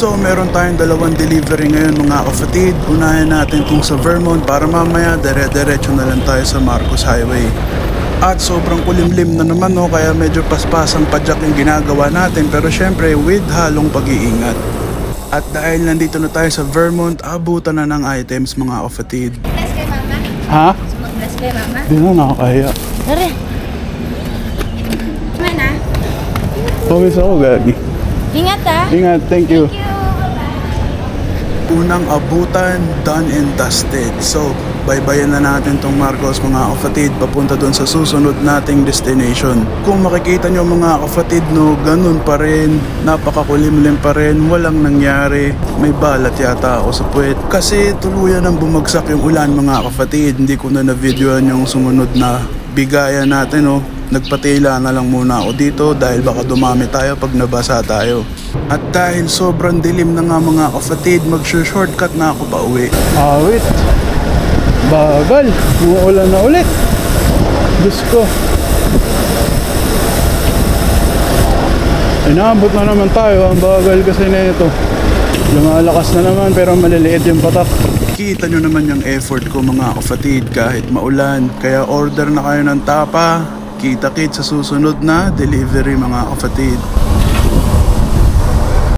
So meron tayong dalawang delivery ngayon mga kapatid. Unahin natin itong sa Vermont para mamaya dire-diretso na lang tayo sa Marcos Highway. At sobrang kulimlim na naman no, kaya medyo paspasang padyak yung ginagawa natin, pero syempre with halong pag-iingat. At dahil nandito na tayo sa Vermont, abutan na ng items mga kapatid. Bless kay mama. Ha? Bless kay mama. Di na nakakaya. Tara. Mana? Pawis ako gagi. Ingat ha. Ingat, thank you. Thank you. Unang abutan, done and dusted. So, baybayan na natin tong Marcos mga kapatid papunta dun sa susunod nating destination. Kung makikita nyo mga kapatid no, ganun pa rin, napakakulimlim pa rin, walang nangyari. May balat yata ako sa puwet. Kasi tuluyan ang bumagsak yung ulan mga kapatid. Hindi ko na na-videoan yung sumunod na bigayan natin no. Nagpatila na lang muna ako dito dahil baka dumami tayo pag nabasa tayo. At dahil sobrang dilim na nga mga kapatid, mag-shortcut na ako pa uwi. Wait. Bagal, umuulan na ulit. Diyos ko. Inaabot na naman tayo. Ang bagal kasi na ito. Lumalakas na naman pero maliliit yung patak. Kita nyo naman yung effort ko mga kapatid kahit maulan. Kaya order na kayo ng tapa. Kita-kit sa susunod na delivery mga kapatid.